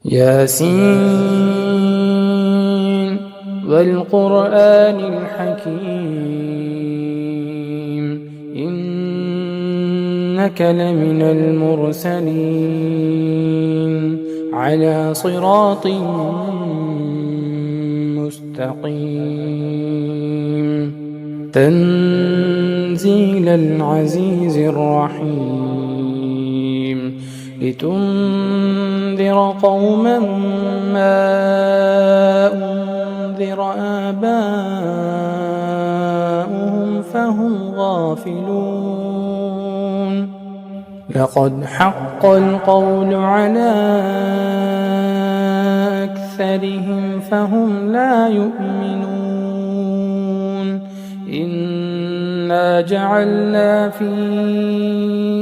ياسين والقرآن الحكيم إنك لمن المرسلين على صراط مستقيم تنزيل العزيز الرحيم لتنذر قوما ما أنذر آباؤهم فهم غافلون لقد حق القول على أكثرهم فهم لا يؤمنون إنا جعلنا في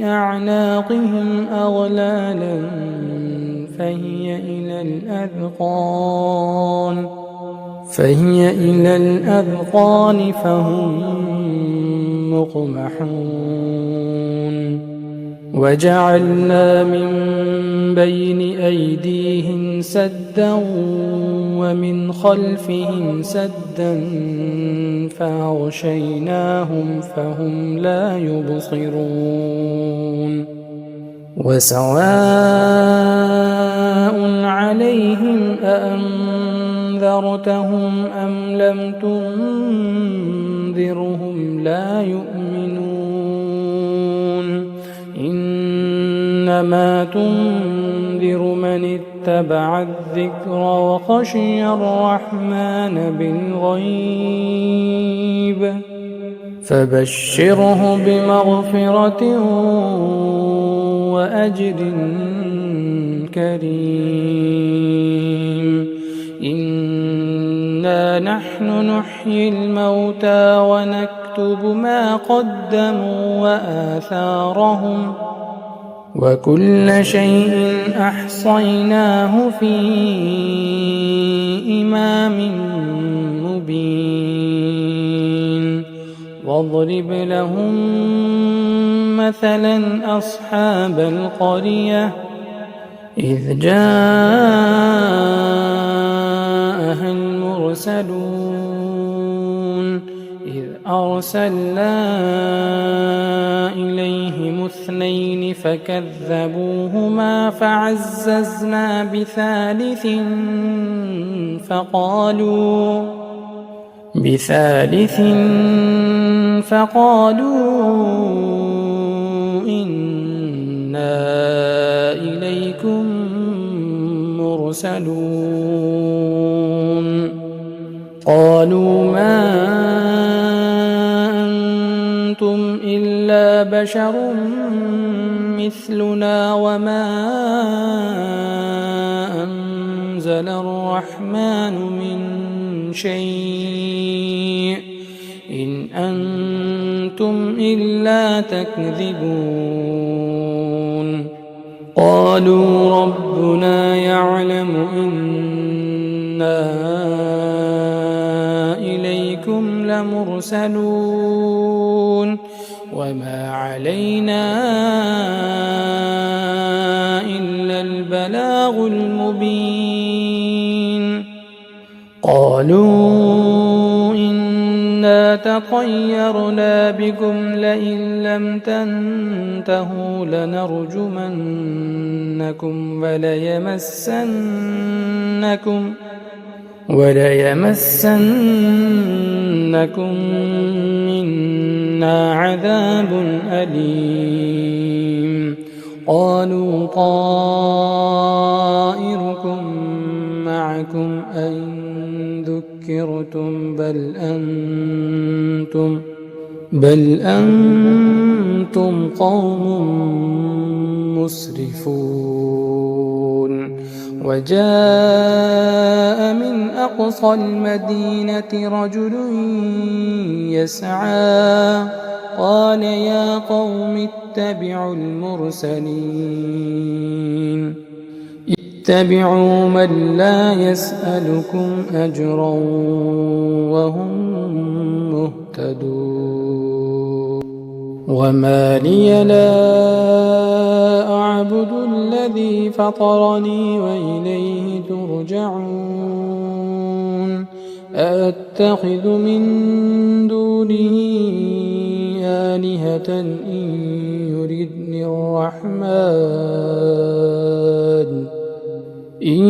أعناقهم أغلالا فهي إلى الأذقان فهم مقمحون وجعلنا من بين أيديهم سدا ومن خلفهم سدا فأغشيناهم فهم لا يبصرون وسواء عليهم أأنذرتهم أم لم تنذرهم لا يؤمنون إنما تنذر من اتبع الذكر وخشي الرحمن بالغيب فبشره بمغفرة وأجر كريم إنا نحن نحيي الموتى ونكتب ما قدموا وآثارهم وكل شيء أحصيناه في إمام مبين واضرب لهم مثلا أصحاب القرية إذ جاءها المرسلون إذ أرسلنا إليهم اثنين فكذبوهما فعززنا بثالث فقالوا إنا إليكم مرسلون قالوا ما أنتم إلا بشر مثلنا وما أنزل الرحمن من شيء إن أنتم إلا تكذبون قالوا ربنا يعلم إنا إليكم لمرسلون وما علينا إلا البلاغ المبين قالوا إنا تطيرنا بكم لئن لم تنتهوا لنرجمنكم وليمسنكم منا عذاب أليم قالوا طائركم معكم أئن ذكرتم بل أنتم قوم مسرفون وجاء من أقصى المدينة رجل يسعى قال يا قوم اتبعوا المرسلين اتبعوا من لا يسألكم أجرا وهم مهتدون وما لي لا أعبد الذي فطرني وإليه ترجعون أأتخذ من دونه آلهة إن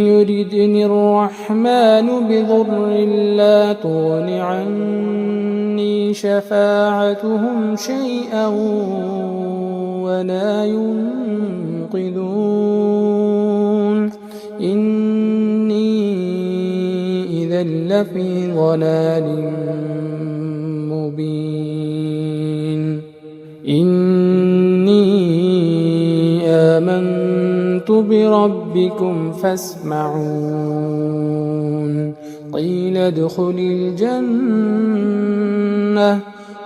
يردني الرحمن بضر لا تغن عني شفاعتهم شيئا ولا ينقذون إني إذا لفي ضلال مبين إني آمنت بربكم فاسمعون قيل ادخل الجنة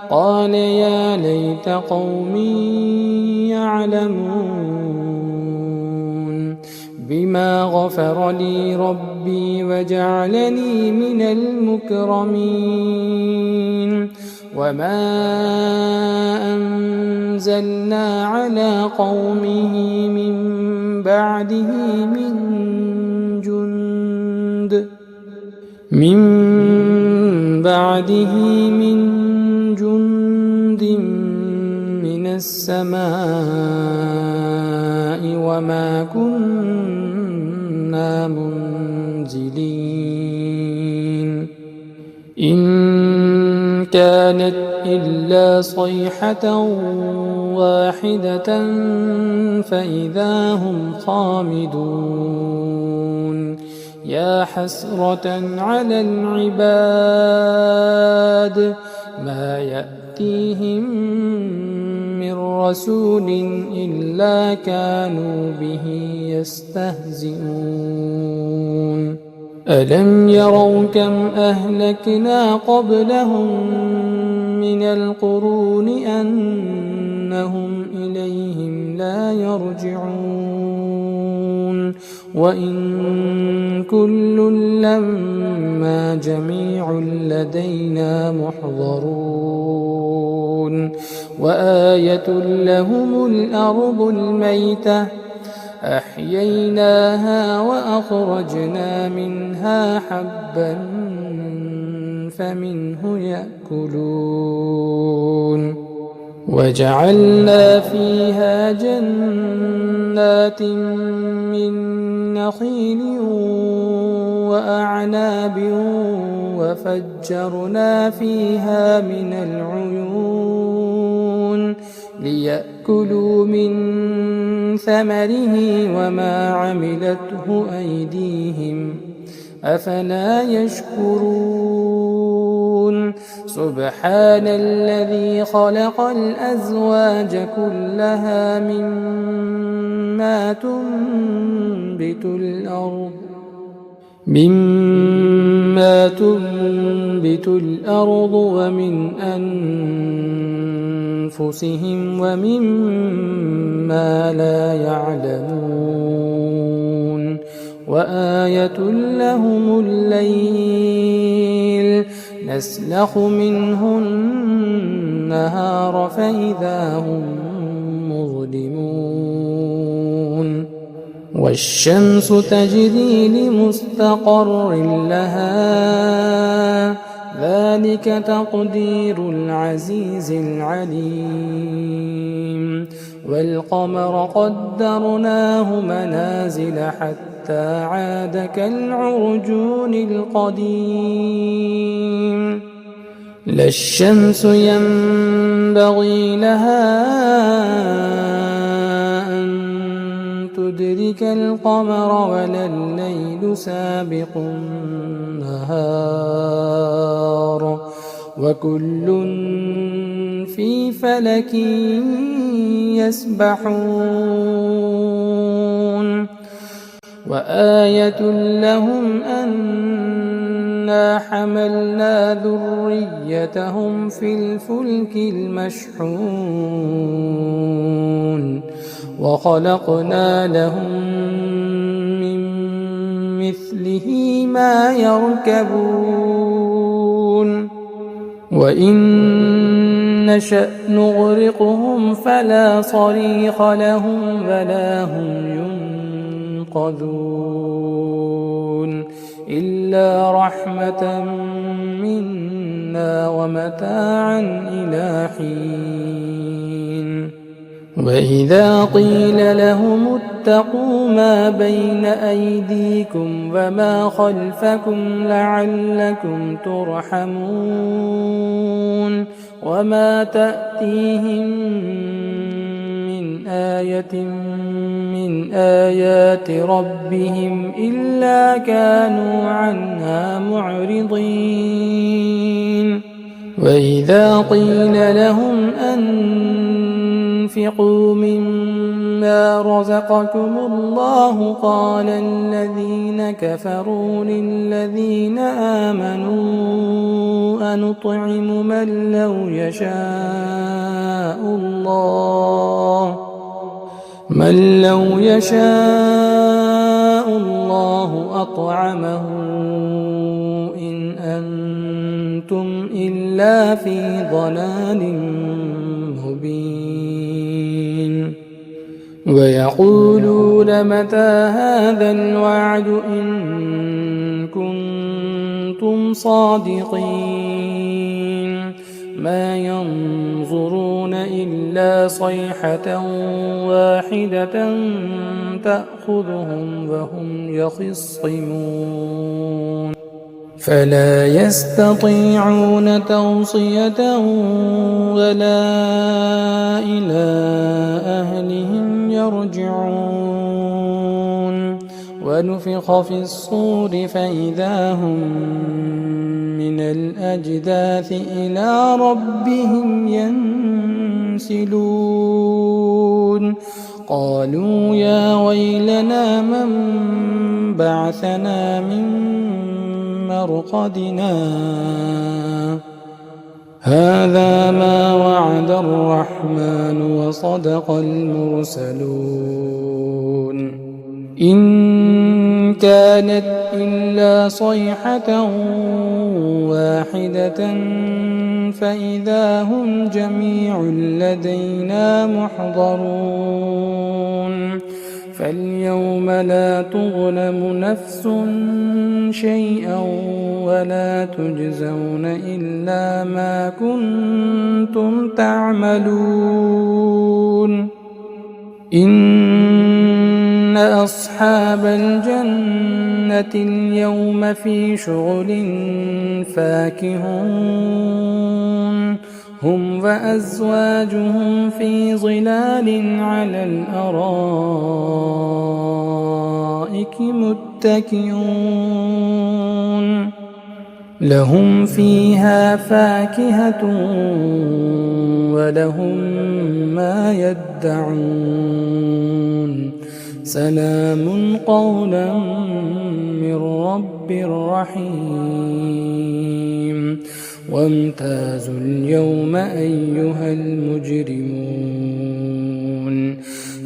قال يا ليت قومي يعلمون بما غفر لي ربي وجعلني من المكرمين وما أنزلنا على قومه من بعده من جند من السماء وما كنا منزلين إن كانت إلا صيحة واحدة فإذا هم خامدون يا حسرة على العباد ما يأتيهم من رسول إلا كانوا به يستهزئون ألم يروا كم أهلكنا قبلهم من القرون أنهم إليهم لا يرجعون وإن كل لما جميع لدينا محضرون وآية لهم الأرض الميتة أحييناها وأخرجنا منها حبا فمنه يأكلون وجعلنا فيها جنات من نخيل وأعناب وفجرنا فيها من العيون ليأكلوا من ثمره وما عملته أيديهم أفلا يشكرون سبحان الذي خلق الأزواج كلها مما تنبت الأرض ومن أنفسهم ومما لا يعلمون وآية لهم الليل نسلخ منه النهار فإذا هم مظلمون والشمس تجري لمستقر لها ذلك تقدير العزيز العليم والقمر قدرناه منازل حتى عاد كالعرجون القديم لا الشمس ينبغي لها أن تدرك القمر ولا الليل سابق النهار وكل في فلك يسبحون وآية لهم أنا حملنا ذريتهم في الفلك المشحون وخلقنا لهم من مثله ما يركبون وإن نشأ نغرقهم فلا صريخ لهم ولا هم ينقذون إلا رحمة منا ومتاعا إلى حين وإذا قيل لهم اتقوا ما بين أيديكم وما خلفكم لعلكم ترحمون وما تأتيهم من آية من آيات ربهم إلا كانوا عنها معرضين وإذا قيل لهم أنفقوا مما رزقكم الله قال الذين كفروا للذين آمنوا أنطعم من لو يشاء الله أطعمه إن أنتم إلا في ضلال مبين ويقولون متى هذا الوعد إن كنتم صادقين ما ينظرون إلا صيحة واحدة تأخذهم وهم يخصمون فلا يستطيعون توصية ولا إلى أهلهم يرجعون ونفخ في الصور فإذا هم من الأجداث إلى ربهم ينسلون قالوا يا ويلنا من بعثنا من مرقدنا هذا ما وعد الرحمن وصدق المرسلون إن كانت إلا صيحة واحدة فإذا هم جميع لدينا محضرون فاليوم لا تظلم نفس شيئا ولا تجزون إلا ما كنتم تعملون إن أصحاب الجنة اليوم في شغل فاكهون هم وأزواجهم في ظلال على الأرائك متكئون لهم فيها فاكهة ولهم ما يدعون سلام قولا من رب رحيم وامتازوا اليوم أيها المجرمون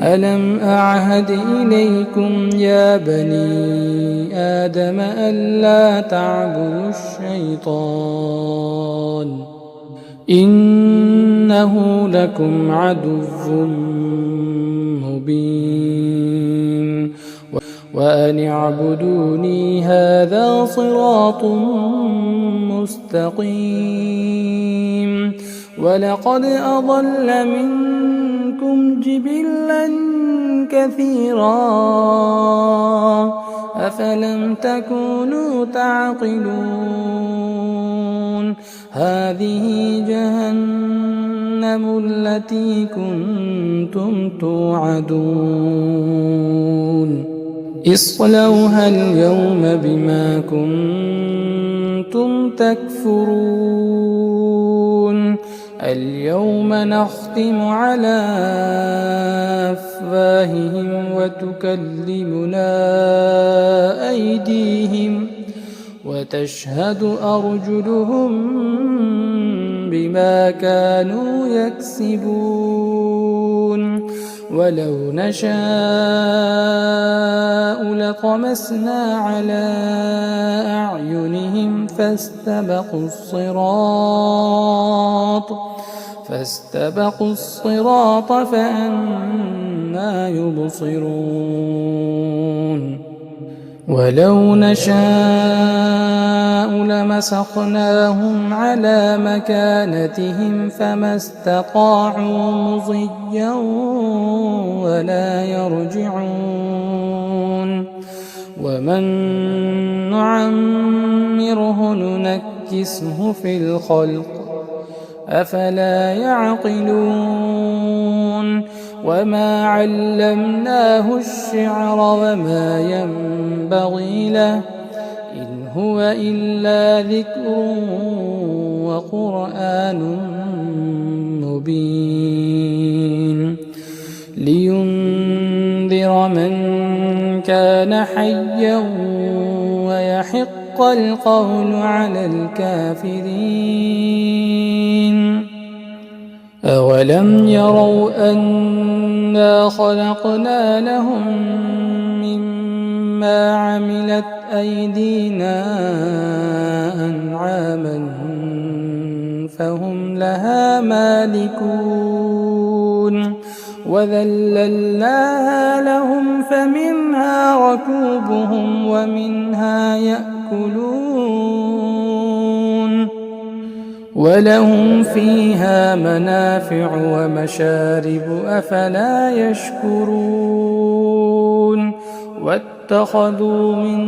ألم أعهد إليكم يا بني آدم ألا تعبدوا الشيطان إنه لكم عدو مبين وأن اعبدوني هذا صراط مستقيم ولقد أضل منكم جبلا كثيرا أفلم تكونوا تعقلون هذه جهنم التي كنتم توعدون اصلوها اليوم بما كنتم تكفرون اليوم نختم على أفواههم وتكلمنا أيديهم وتشهد أرجلهم بما كانوا يكسبون ولو نشاء لطمسنا على أعينهم فاستبقوا الصراط فأنى يبصرون ولو نشاء لمسخناهم على مكانتهم فما استطاعوا مضيا ولا يرجعون ومن نعمره ننكسه في الخلق أفلا يعقلون وما علمناه الشعر وما ينبغي له إن هو إلا ذكر وقرآن مبين لينذر من كان حيا ويحق القول على الكافرين أولم يروا أنا خلقنا لهم مما عملت أيدينا أنعاما فهم لها مالكون وذللناها لهم فمنها ركوبهم ومنها يأكلون ولهم فيها منافع ومشارب أفلا يشكرون واتخذوا من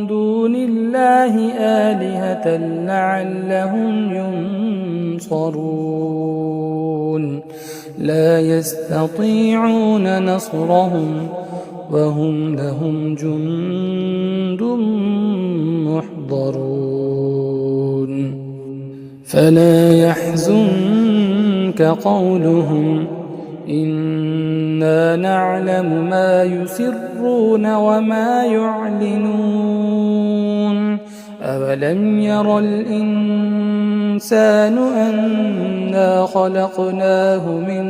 دون الله آلهة لعلهم ينصرون لا يستطيعون نصرهم وهم لهم جند محضرون فلا يحزنك قولهم إنا نعلم ما يسرون وما يعلنون أولم ير الإنسان أنا خلقناه من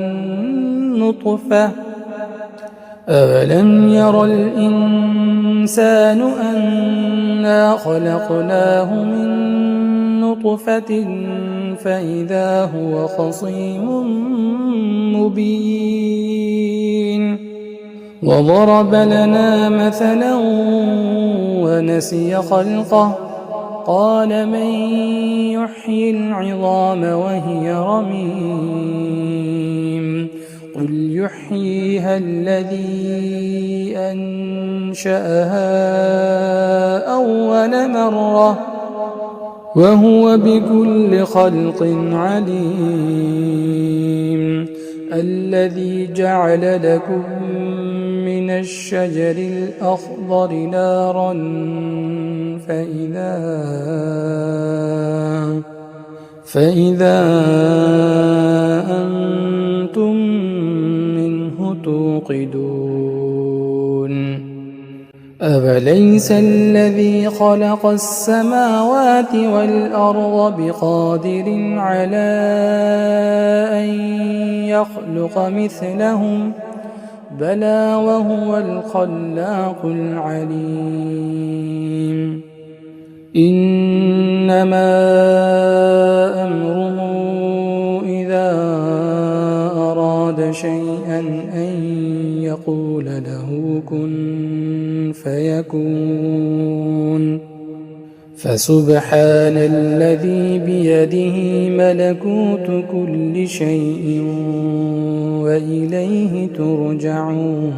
نطفة أولم ير الإنسان أنا خلقناه من نطفة فإذا هو خصيم مبين وضرب لنا مثلا ونسي خلقه قال من يحيي العظام وهي رميم قل يحييها الذي أنشأها أول مرة وهو بكل خلق عليم الذي جعل لكم من الشجر الأخضر نارا فإذا أنتم منه توقدون أوليس الذي خلق السماوات والأرض بقادر على أن يخلق مثلهم بلى وهو الخلاق العليم إنما أمره إذا أراد شيئا أن يقول له كن فيكون فسبحان الذي بيده ملكوت كل شيء وإليه ترجعون